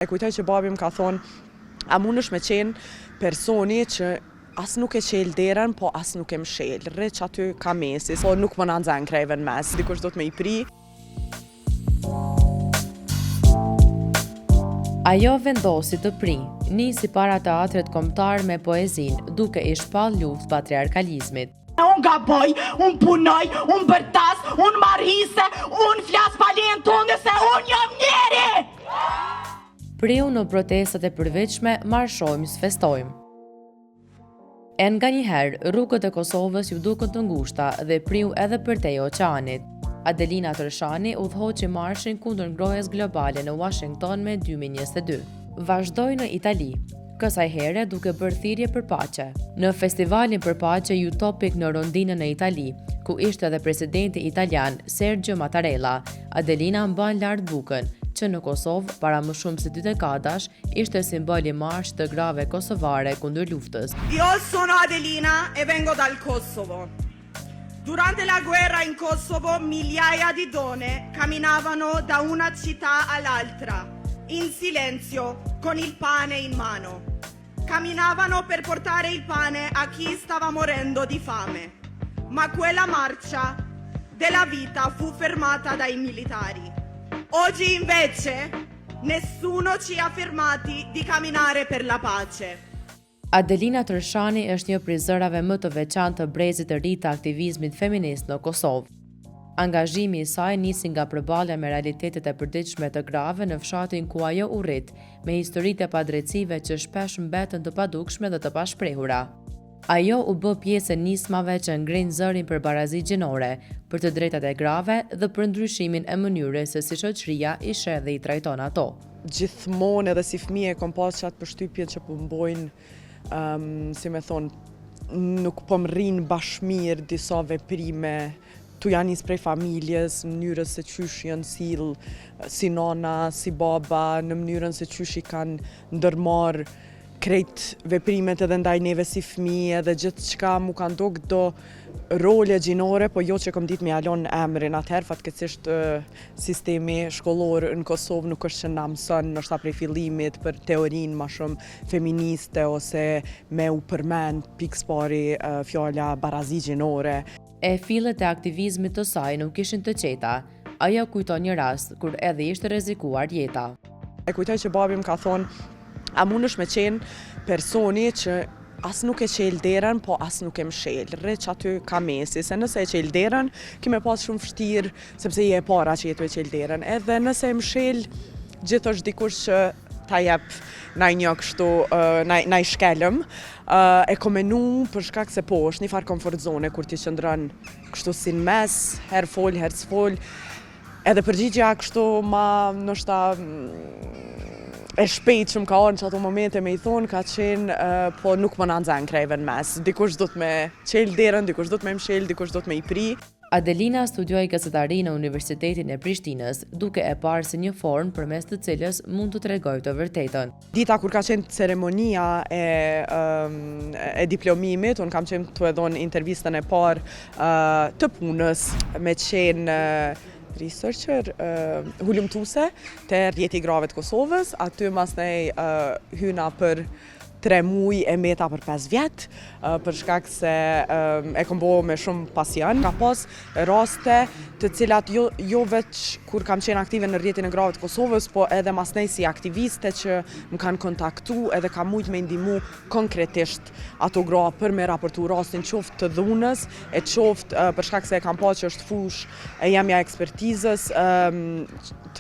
E kujtoj që babi më ka thonë, a mundesh me qenë personi që as nuk e qel derën, po as nuk e mshel. Rre që aty ka mesi, po nuk më na nxen krejve në mes. Dikush do të me i pri. Ajo vendosi të pri, nisi para teatrit kombëtar me poezinë, duke i shpall luftë patriarkalizmit. Unë gaboj, unë punoj, unë bërtas, unë marrise, unë flas palen tonë se unë jam njeri! Priu në protestat e përveçme, marshojmë, sfestojmë. E nga njëherë, rrugët e Kosovës ju duken të ngushta dhe priu edhe përtej oqeanit. Adelina Tërshani udhëhoqi marshin kundër ngrohjes globale në Washington me 2022. Vazhdoi në Itali, kësaj here duke bërë thirrje për paqe. Në festivalin për paqe Utopik në Rondinën e Itali, ku ishte edhe presidenti italian Sergio Mattarella, Adelina mban lart bukën, që në Kosovë, para më shumë se 2 dekadash, ishte simbol i marsh të grave kosovare kundër luftës. Io sono Adelina e vengo dal Kosovo. Durante la guerra in Kosovo migliaia di donne camminavano da una città all'altra, in silenzio, con il pane in mano. Camminavano per portare il pane a chi stava morendo di fame. Ma quella marcia della vita fu fermata dai militari. Oggi invece nessuno ci ha fermati di camminare per la pace. Adelina Tërshani është një prej zërave më të veçantë të brezit të ri të aktivizmit feminist në Kosovë. Angazhimi i saj nisi nga përballja me realitetet e përditshme të grave në fshatin ku ajo u rrit, me historitë e padrejtësive që shpesh mbeten të padukshme dhe të pashprehura. Ajo u bë pjesë e nismave që ngrenë zërin për barazi gjinore, për të drejtat e grave dhe për ndryshimin e mënyrës se si shoqëria i sheh dhe i trajton ato. Gjithmonë edhe si fëmijë kom pas qatë përshtypjen që po mbojnë, si me thonë, nuk po më rrinë bashmir disa veprime, tu janë nis prej familjes, në mënyrën se qysh janë sill si nana, si baba, në mënyrën se qysh i kanë ndërmarr krejt veprimet edhe ndaj neve si fëmijë edhe gjithë çka mu kanë dok do role gjinore, po jo që kom ditë me jalon emrin atëherë, fatkeqësisht sistemi shkollor në Kosovë nuk është që na mëson ndoshta prej fillimit për teorinë më shumë feministe ose me u përmend pikë pari fjala barazi gjinore. E fillet e aktivizmit të saj nuk ishin të qeta. Ajo kujton një rast kur edhe ishte rrezikuar jeta. E kujtoj që babi më ka thonë, a mundesh me qenë personi që as nuk e qel derën, po as nuk e mshel. Rre që aty ka mesi, se nëse e qel derën, kime pas shumë vështirë, sepse je e para që jetu e qel derën. Edhe nëse e mshel, gjithë është dikush që ta jep naj një kështu, naj shkelëm, e komenu për shkak se po, është një farë komfort zone, kur ti qëndron kështu si në mes, her fol, her s'fol, edhe përgjigja kështu ma ndoshta e shpejt që më ka orë që ato momente me i thonë, ka qenë, po nuk më na nxen krejve në mes. Dikush do të me qel derën, dikush do të me mshel, dikush do të me i pri. Adelina studioi gazetari në Universitetin e Prishtinës, duke e parë si një formë përmes të cilës mund të tregojë të vërtetën. Dita kur ka qenë ceremonia e diplomimit, unë kam qenë të edhon intervistën e parë të punës, me qenë researcher, hulumtuse të rjeti grave të Kosovës, aty mas nej hyna për 3 muj e meta për 5 vjetë, për shkak se e kom bo me shumë pasion. Ka pas raste të cilat jo veç kur kam qenë aktive në rjetin e grave të Kosovës, po edhe mas nej si aktiviste që më kanë kontaktu edhe ka mujt me ndimu konkretisht ato gra për me raportu rastin qoftë të dhunës, e qoftë për shkak se e kam pa që është fush e jemja ekspertizës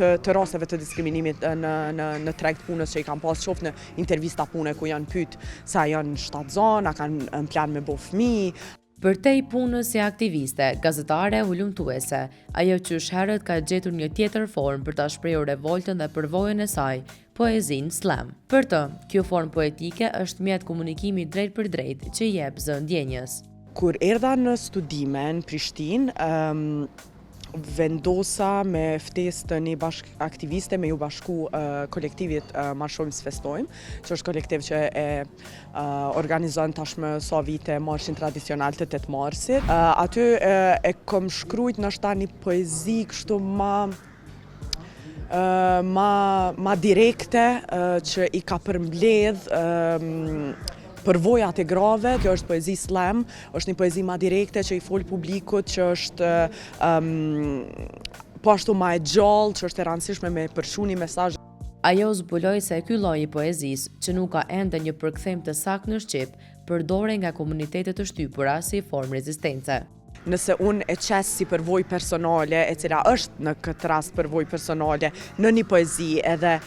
të rasteve të diskriminimit në treg të punës që i kam pas qoftë në intervista pune ku janë pyet sa janë shtatzon, a kanë në plan me bo fëmijë. Përtej punës si aktiviste, gazetare hulumtuese, ajo qysh herët ka gjetur një tjetër formë për ta shprehur revoltën dhe përvojën e saj, poezinë slam. Për të, kjo formë poetike është mjet komunikimi drejt për drejt që i jep zë ndjenjës. Kur erdha në studime në Prishtinë, vendosa me ftesë të një aktiviste me ju bashku kolektivit Marshojmë Sfestojmë, që është kolektiv që e organizon tashmë sa vite marshin tradicional të 8 marsit. Aty e kom shkrujt nështë një poezi kështu ma ma direkte që i ka përmbledh përvojat e grave. Kjo është poezi slam, është një poezi ma direkte që i fol publikut, që është po ashtu ma e gjallë, që është e rëndësishme me përshu një mesazh. Ajo zbuloi se ky lloj i poezisë, që nuk ka ende një përkthim të saktë në shqip, përdoren nga komunitetet të shtypura si formë rezistence. Nëse unë e qes si përvojë personale, e cila është në këtë rast përvojë personale, në një poezi edhe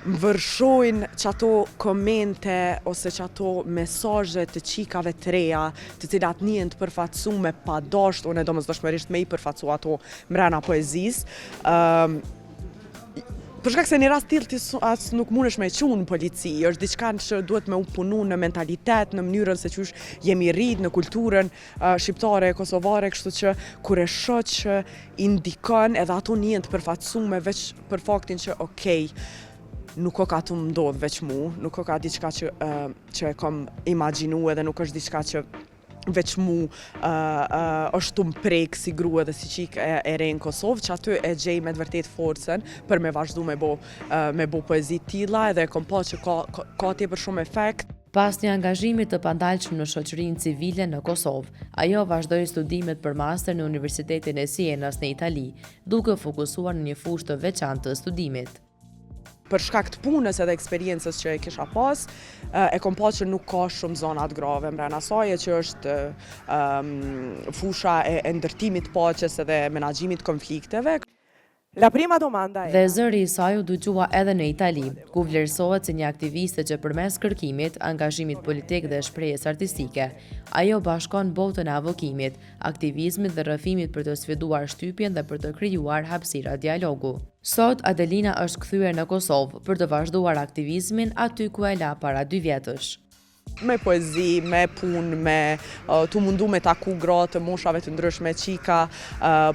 më vërshojnë që ato komente ose që ato mesazhe të qikave të reja, të cilat njihen të përfaqësume pa dasht, unë domosdoshmërisht me i përfaqësu ato mrena poezisë. Për shkak se një rast tillë ti as nuk mundesh me qenë në polici, është diçka që duhet me u punu në mentalitet, në mënyrën se qysh jemi rrit në kulturën shqiptare e kosovare, kështu që kur e shoh që i ndikon edhe ato njihen të përfaqësume veç për faktin që okej, nuk o ka të më ndodh veç mu, nuk o ka diçka që e kam imagjinu edhe nuk është diçka që veç mu është të më prek si grua dhe si qik e re në Kosovë, që aty e gjej me të vërtet forcen për me vazhdu me bo poezi tilla edhe e kom pa që ka tepër shumë efekt. Pas një angazhimit të pandalshëm në shoqërinë civile në Kosovë, ajo vazhdoi studimet për master në Universitetin e Sienas në Itali, duke fokusuar në një fushë të veçantë të studimit. Për shkak të punës edhe eksperiencës që e kisha pas, e kom pa që nuk ka shumë zonat grave mbrana saj, që është fusha e ndërtimit paqes edhe menaxhimit konflikteve. La prima domanda Dhe zëri i saj u dëgjua edhe në Itali, ku vlerësohet si një aktiviste që përmes kërkimit, angazhimit politik dhe shprehjes artistike, ajo bashkon botën e avokimit, aktivizmit dhe rrëfimit për të sfiduar shtypjen dhe për të krijuar hapësira dialogu. Sot Adelina është kthyer në Kosovë për të vazhduar aktivizmin aty ku e la para 2 vjetësh. Me poezi, me punë, me të mundu me taku gratë të moshave të ndryshme qika,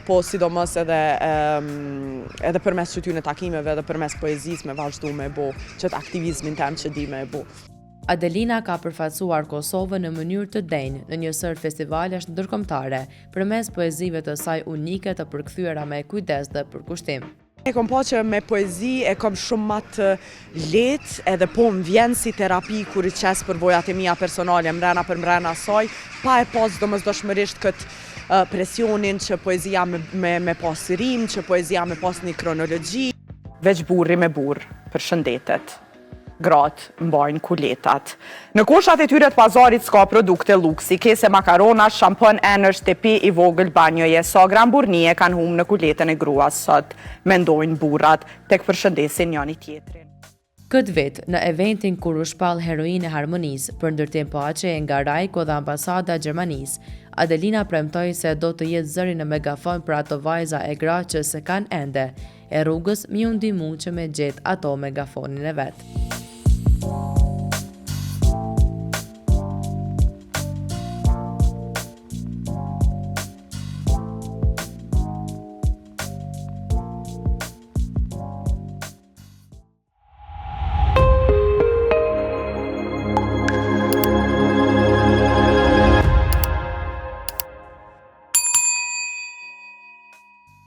po sidomos edhe përmes qytyne takimeve edhe përmes poezisë me vazhdu me bo qëtë aktivizmin tem që di me bo. Adelina ka përfaqësuar Kosovën në mënyrë të denjë në një sër festivalesh ndërkombëtare përmes poezive të saj unike të përkthyera me kujdes dhe përkushtim. E kom pa që me poezi e kom shumë ma të letë edhe po më vjen si terapi kur i qes përvojat e mia personale mrena saj, pa e pas domosdoshmërisht këtë presionin që poezia me pas rim, që poezia me pas një kronologji. Veç burri me burr, për shëndetet. Gratë mbajnë kuletat. Në koshat e tyre të pazarit s'ka produkte luksi, kese makarona, shampon, enësh, tepi i vogël banjoje, sa gram burnie kanë humë në kuletën e gruas sot, mendojnë burrat, tek përshëndesin njëri tjetrin. Këtë vit, në eventin kur u shpall Heroinë e Harmonisë për ndërtim paqe nga Rajko dhe Ambasada e Gjermanisë, Adelina premtoi se do të jetë zëri në megafon për ato vajza e gra që se kanë ende, e rrugës mi u ndihmu që me gjet ato megafonin e vet.